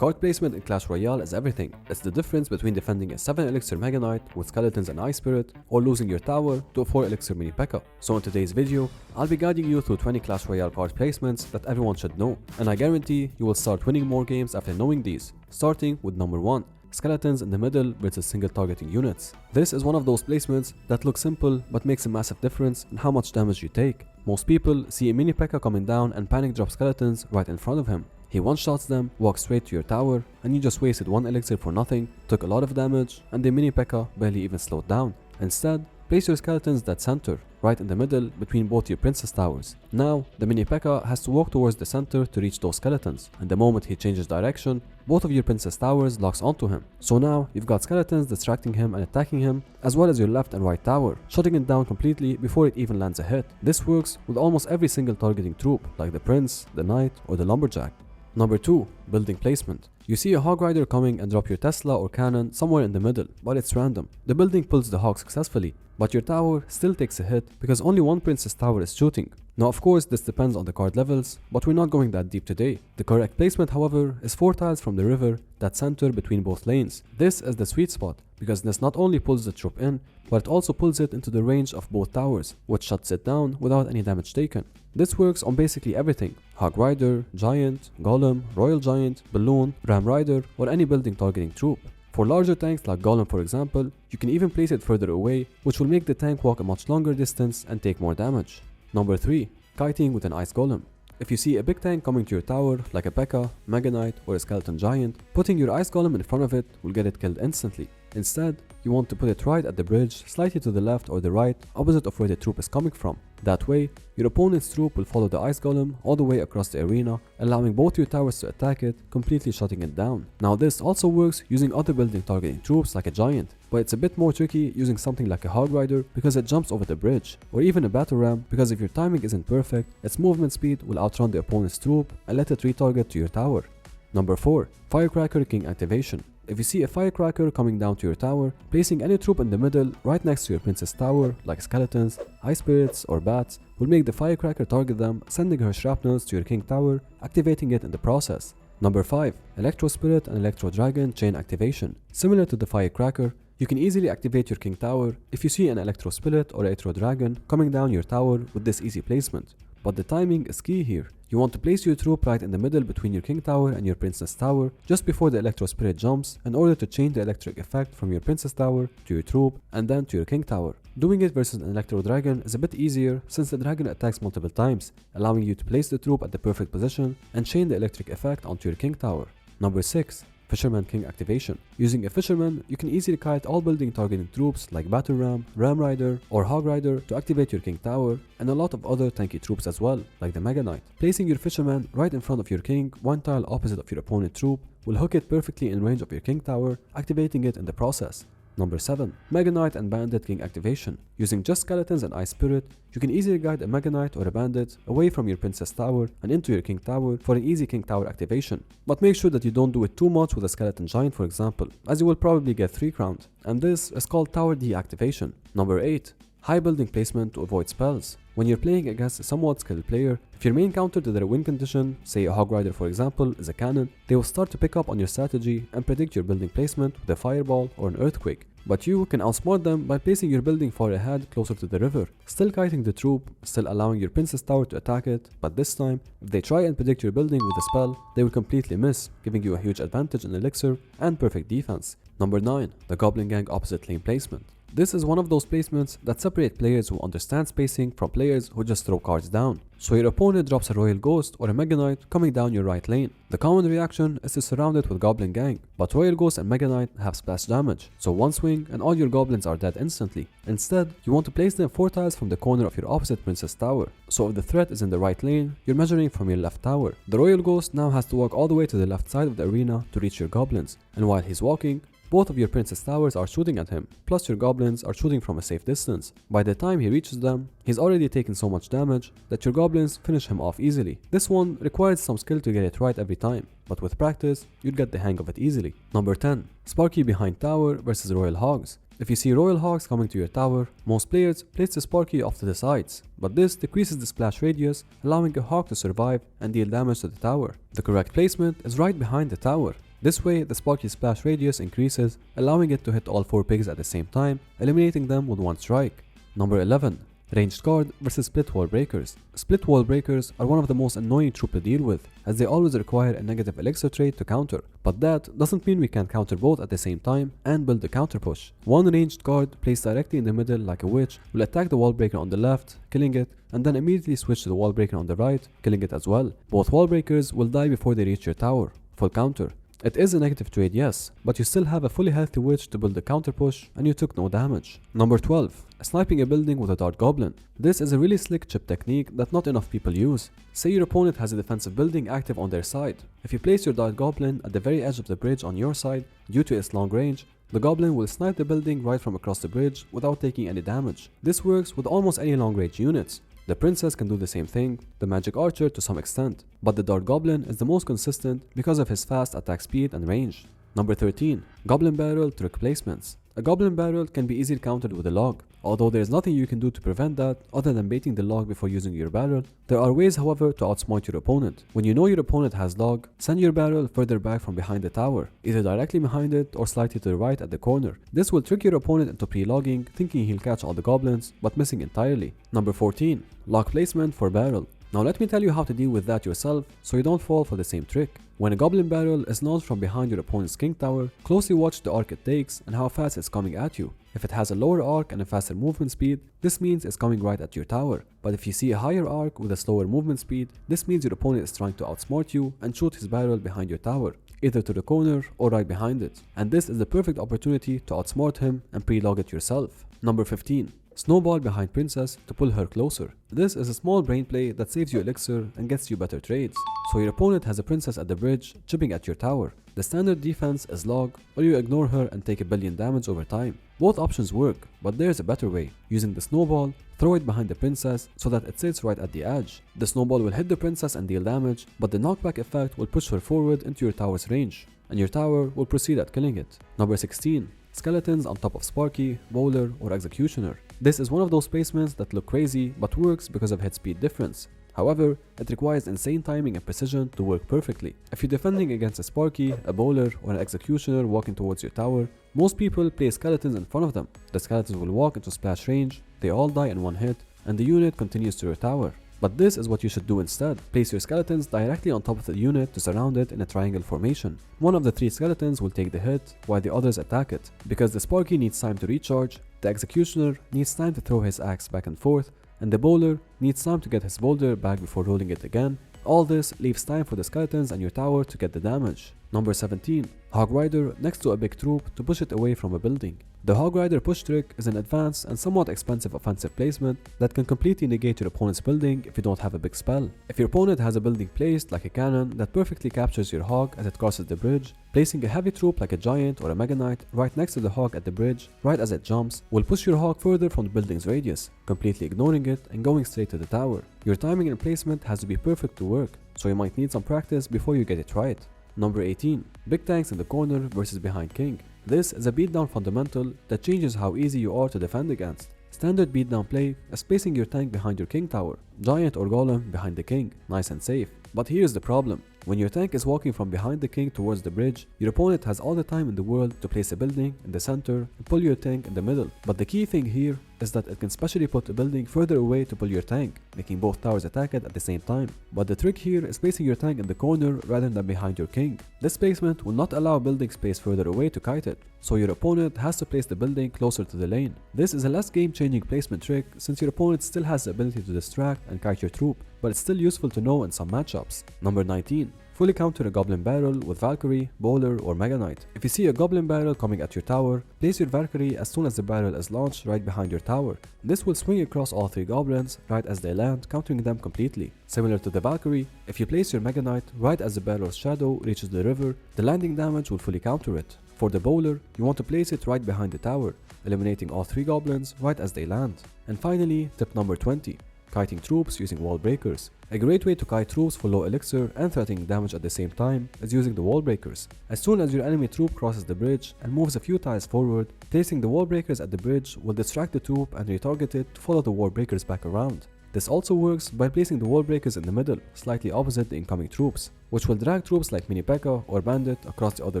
Card placement in Clash Royale is everything. It's the difference between defending a 7 elixir Mega Knight with skeletons and Ice Spirit, or losing your tower to a 4 elixir mini P.E.K.K.A. So in today's video, I'll be guiding you through 20 Clash Royale card placements that everyone should know, and I guarantee you will start winning more games after knowing these. Starting with number 1. Skeletons in the middle versus single targeting units. This is one of those placements that looks simple but makes a massive difference in how much damage you take. Most people see a mini P.E.K.K.A. coming down and panic drop skeletons right in front of him. He one-shots them, walks straight to your tower, and you just wasted 1 elixir for nothing, took a lot of damage, and the mini P.E.K.K.A. barely even slowed down. Instead, place your skeletons dead center, right in the middle between both your princess towers. Now, the mini P.E.K.K.A. has to walk towards the center to reach those skeletons, and the moment he changes direction, both of your princess towers locks onto him. So now, you've got skeletons distracting him and attacking him, as well as your left and right tower, shutting it down completely before it even lands a hit. This works with almost every single targeting troop, like the prince, the knight, or the lumberjack. Number 2. Building placement. You see a hog rider coming and drop your Tesla or cannon somewhere in the middle, but it's random. The building pulls the hog successfully, but your tower still takes a hit because only one princess tower is shooting. Now of course this depends on the card levels, but we're not going that deep today. The correct placement however is 4 tiles from the river that center between both lanes. This is the sweet spot because this not only pulls the troop in, but it also pulls it into the range of both towers, which shuts it down without any damage taken. This works on basically everything: Hog Rider, Giant, Golem, Royal Giant, Balloon, Ram Rider, or any building targeting troop. For larger tanks like Golem for example, you can even place it further away, which will make the tank walk a much longer distance and take more damage. Number 3. Kiting with an Ice Golem. If you see a big tank coming to your tower, like a P.E.K.K.A., Mega Knight, or a Skeleton Giant, putting your Ice Golem in front of it will get it killed instantly. Instead, you want to put it right at the bridge, slightly to the left or the right, opposite of where the troop is coming from. That way, your opponent's troop will follow the Ice Golem all the way across the arena, allowing both your towers to attack it, completely shutting it down. Now this also works using other building targeting troops like a Giant, but it's a bit more tricky using something like a Hog Rider because it jumps over the bridge, or even a Battle Ram because if your timing isn't perfect, its movement speed will outrun the opponent's troop and let it retarget to your tower. Number 4. Firecracker King activation. If you see a firecracker coming down to your tower, placing any troop in the middle right next to your princess tower, like skeletons, ice spirits, or bats, will make the firecracker target them, sending her shrapnels to your king tower, activating it in the process. Number 5. Electro Spirit and Electro Dragon chain activation. Similar to the firecracker, you can easily activate your king tower if you see an Electro Spirit or Electro Dragon coming down your tower with this easy placement. But the timing is key here. You want to place your troop right in the middle between your king tower and your princess tower just before the Electro Spirit jumps in order to change the electric effect from your princess tower to your troop and then to your king tower. Doing it versus an Electro Dragon is a bit easier since the dragon attacks multiple times, allowing you to place the troop at the perfect position and chain the electric effect onto your king tower. Number 6. Fisherman King activation. Using a Fisherman, you can easily kite all building targeting troops like Battle Ram, Ram Rider, or Hog Rider to activate your King Tower, and a lot of other tanky troops as well, like the Mega Knight. Placing your Fisherman right in front of your King, 1 tile opposite of your opponent troop, will hook it perfectly in range of your King Tower, activating it in the process. Number 7. Mega Knight and Bandit King activation. Using just skeletons and Ice Spirit, you can easily guide a Mega Knight or a Bandit away from your Princess Tower and into your King Tower for an easy King Tower activation. But make sure that you don't do it too much with a Skeleton Giant for example, as you will probably get 3 crowned, and this is called Tower D activation. Number 8. High building placement to avoid spells. When you're playing against a somewhat skilled player, if your main counter to their win condition, say a Hog Rider for example, is a cannon, they will start to pick up on your strategy and predict your building placement with a Fireball or an Earthquake. But you can outsmart them by placing your building far ahead closer to the river, still kiting the troop, still allowing your princess tower to attack it, but this time, if they try and predict your building with a spell, they will completely miss, giving you a huge advantage in elixir and perfect defense. Number 9. The Goblin Gang opposite lane placement. This is one of those placements that separate players who understand spacing from players who just throw cards down. So your opponent drops a Royal Ghost or a Mega Knight coming down your right lane. The common reaction is to surround it with Goblin Gang, but Royal Ghost and Mega Knight have splash damage, so one swing and all your goblins are dead instantly. Instead, you want to place them 4 tiles from the corner of your opposite princess tower, so if the threat is in the right lane, you're measuring from your left tower. The Royal Ghost now has to walk all the way to the left side of the arena to reach your goblins, and while he's walking, both of your princess towers are shooting at him, plus your goblins are shooting from a safe distance. By the time he reaches them, he's already taken so much damage that your goblins finish him off easily. This one requires some skill to get it right every time, but with practice, you'd get the hang of it easily. Number 10. Sparky behind tower versus Royal Hogs. If you see Royal Hogs coming to your tower, most players place the Sparky off to the sides, but this decreases the splash radius, allowing a Hog to survive and deal damage to the tower. The correct placement is right behind the tower. This way, the Sparky splash radius increases, allowing it to hit all 4 pigs at the same time, eliminating them with one strike. Number 11. Ranged guard versus split wall breakers. Split wall breakers are one of the most annoying troops to deal with, as they always require a negative elixir trait to counter, but that doesn't mean we can counter both at the same time and build a counter push. One ranged guard placed directly in the middle like a witch will attack the wall breaker on the left, killing it, and then immediately switch to the wall breaker on the right, killing it as well. Both wall breakers will die before they reach your tower. Full counter. It is a negative trade, yes, but you still have a fully healthy witch to build a counter push and you took no damage. Number 12. Sniping a building with a dart goblin. This is a really slick chip technique that not enough people use. Say your opponent has a defensive building active on their side. If you place your dart goblin at the very edge of the bridge on your side, due to its long range, the goblin will snipe the building right from across the bridge without taking any damage. This works with almost any long range units. The princess can do the same thing, the magic archer to some extent, but the dart goblin is the most consistent because of his fast attack speed and range. Number 13. Goblin barrel trick placements. A goblin barrel can be easily countered with a log. Although there is nothing you can do to prevent that other than baiting the log before using your barrel, there are ways however to outsmart your opponent. When you know your opponent has log, send your barrel further back from behind the tower, either directly behind it or slightly to the right at the corner. This will trick your opponent into pre-logging, thinking he'll catch all the goblins, but missing entirely. Number 14. Log placement for barrel. Now let me tell you how to deal with that yourself so you don't fall for the same trick. When a goblin barrel is launched from behind your opponent's king tower, closely watch the arc it takes and how fast it's coming at you. If it has a lower arc and a faster movement speed, this means it's coming right at your tower. But if you see a higher arc with a slower movement speed, this means your opponent is trying to outsmart you and shoot his barrel behind your tower, either to the corner or right behind it. And this is the perfect opportunity to outsmart him and pre-log it yourself. Number 15. Snowball behind princess to pull her closer. This is a small brain play that saves you elixir and gets you better trades. So your opponent has a princess at the bridge chipping at your tower. The standard defense is log, or you ignore her and take a billion damage over time. Both options work, but there's a better way. Using the snowball, throw it behind the princess so that it sits right at the edge. The snowball will hit the princess and deal damage, but the knockback effect will push her forward into your tower's range, and your tower will proceed at killing it. Number 16. Skeletons on top of Sparky, Bowler, or Executioner. This is one of those placements that look crazy but works because of hit speed difference. However, it requires insane timing and precision to work perfectly. If you're defending against a Sparky, a Bowler, or an Executioner walking towards your tower, most people place skeletons in front of them. The skeletons will walk into splash range, they all die in one hit, and the unit continues to your tower. But this is what you should do instead. Place your skeletons directly on top of the unit to surround it in a triangle formation. One of the 3 skeletons will take the hit while the others attack it. Because the Sparky needs time to recharge, the Executioner needs time to throw his axe back and forth, and the Bowler needs time to get his boulder back before rolling it again. All this leaves time for the skeletons and your tower to get the damage. Number 17. Hog Rider next to a big troop to push it away from a building. The Hog Rider push trick is an advanced and somewhat expensive offensive placement that can completely negate your opponent's building if you don't have a big spell. If your opponent has a building placed like a cannon that perfectly captures your hog as it crosses the bridge, placing a heavy troop like a giant or a mega knight right next to the hog at the bridge right as it jumps will push your hog further from the building's radius, completely ignoring it and going straight to the tower. Your timing and placement has to be perfect to work, so you might need some practice before you get it right. Number 18. Big tanks in the corner versus behind king. This is a beatdown fundamental that changes how easy you are to defend against. Standard beatdown play is placing your tank behind your king tower, giant or golem behind the king, nice and safe. But here's the problem. When your tank is walking from behind the king towards the bridge, your opponent has all the time in the world to place a building in the center and pull your tank in the middle. But the key thing here is that it can specially put a building further away to pull your tank, making both towers attack it at the same time. But the trick here is placing your tank in the corner rather than behind your king. This placement will not allow building space further away to kite it, so your opponent has to place the building closer to the lane. This is a less game-changing placement trick since your opponent still has the ability to distract and kite your troop, but it's still useful to know in some matchups. Number 19. Fully counter a Goblin barrel with Valkyrie, Bowler, or Mega Knight. If you see a Goblin barrel coming at your tower, place your Valkyrie as soon as the barrel is launched right behind your tower. This will swing across all 3 goblins right as they land, countering them completely. Similar to the Valkyrie, if you place your Mega Knight right as the barrel's shadow reaches the river, the landing damage will fully counter it. For the Bowler, you want to place it right behind the tower, eliminating all 3 goblins right as they land. And finally, tip number 20. Kiting troops using wall breakers. A great way to kite troops for low elixir and threatening damage at the same time is using the wall breakers. As soon as your enemy troop crosses the bridge and moves a few tiles forward, placing the wall breakers at the bridge will distract the troop and retarget it to follow the wall breakers back around. This also works by placing the wall breakers in the middle, slightly opposite the incoming troops, which will drag troops like Mini P.E.K.K.A. or Bandit across the other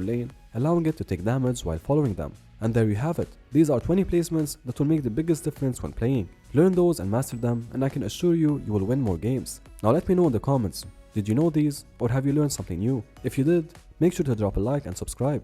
lane, allowing it to take damage while following them. And there you have it. These are 20 placements that will make the biggest difference when playing. Learn those and master them, and I can assure you will win more games. Now let me know in the comments, did you know these, or have you learned something new? If you did, make sure to drop a like and subscribe.